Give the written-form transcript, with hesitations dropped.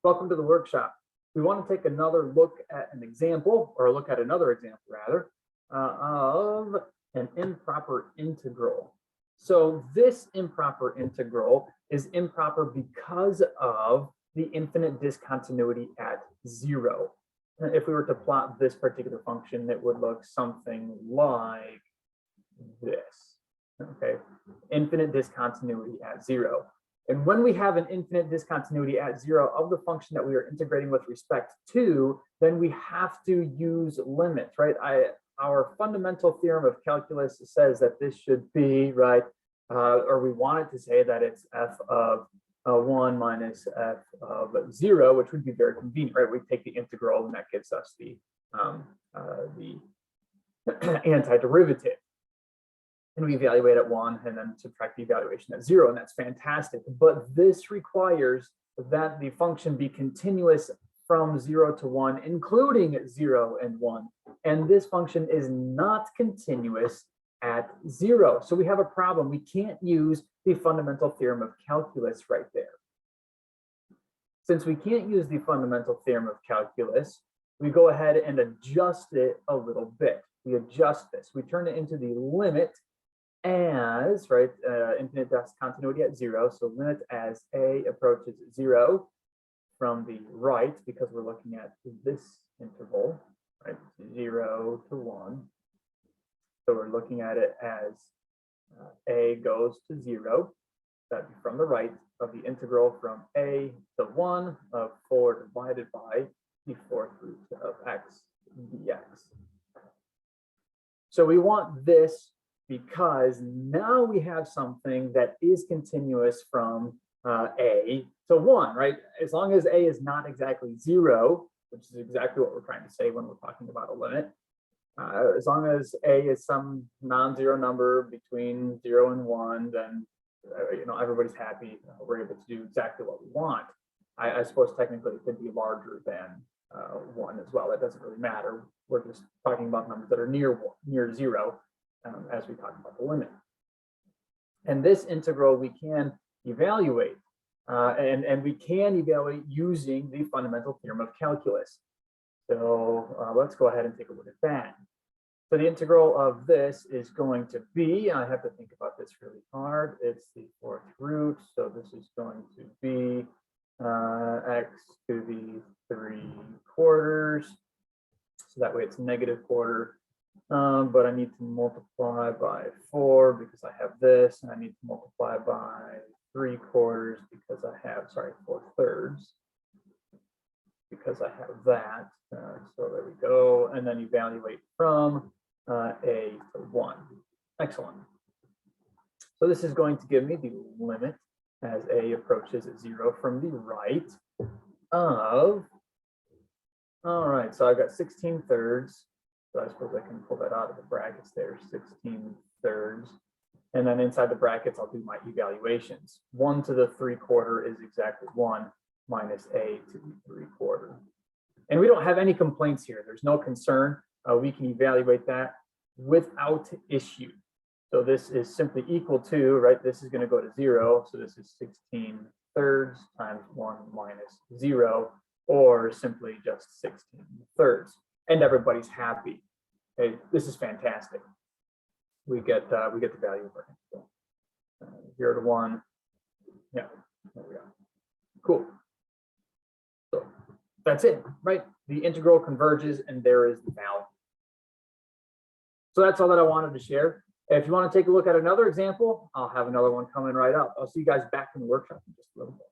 Welcome to the workshop. We want to take another look at an example, or look at another example rather, of an improper integral. So this improper integral is improper because of the infinite discontinuity at 0. If we were to plot this particular function, it would look something like this. Okay, infinite discontinuity at 0. And when we have an infinite discontinuity at 0 of the function that we are integrating with respect to, then we have to use limits, right? Our fundamental theorem of calculus says that this should be, right, or we want it to say that it's f of 1 minus f of 0, which would be very convenient, right? We take the integral and that gives us the antiderivative. And we evaluate at 1 and then subtract the evaluation at 0, and that's fantastic. But this requires that the function be continuous from 0 to 1, including 0 and 1. And this function is not continuous at 0. So we have a problem. We can't use the fundamental theorem of calculus right there. Since we can't use the fundamental theorem of calculus, we go ahead and adjust it a little bit. We adjust this. We turn it into the limit as, right, infinite discontinuity at 0. So limit as a approaches 0 from the right, because we're looking at this interval, right, 0 to 1. So we're looking at it as a goes to 0. That'd be from the right of the integral from a to 1 of 4 divided by the fourth root of x dx. So we want this because now we have something that is continuous from a to 1, right? As long as a is not exactly 0, which is exactly what we're trying to say when we're talking about a limit. As long as a is some non-zero number between 0 and 1, then everybody's happy. We're able to do exactly what we want. I suppose technically it could be larger than 1 as well. That doesn't really matter. We're just talking about numbers that are near 0. As we talk about the limit. And this integral we can evaluate, and we can evaluate using the fundamental theorem of calculus. So let's go ahead and take a look at that. So the integral of this is going to be, I have to think about this really hard, it's the fourth root, so this is going to be x to the 3/4. So that way it's negative quarter. But I need to multiply by 4 because I have this, and I need to multiply by 3/4 because I have, 4/3 because I have that. So there we go, and then evaluate from a to 1. Excellent. So this is going to give me the limit as a approaches 0 from the right of, all right, so I've got 16/3. So I suppose I can pull that out of the brackets there, 16/3. And then inside the brackets, I'll do my evaluations. 1 to the 3/4 is exactly 1 minus a to the 3/4. And we don't have any complaints here. There's no concern. We can evaluate that without issue. So this is simply equal to, right, this is going to go to 0. So this is 16/3 times 1 minus 0, or simply just 16/3. And everybody's happy. Okay, this is fantastic. We get the value of our integral. 0 to 1. Yeah, there we go. Cool. So that's it, right? The integral converges, and there is the value. So that's all that I wanted to share. If you want to take a look at another example, I'll have another one coming right up. I'll see you guys back in the workshop in just a little bit.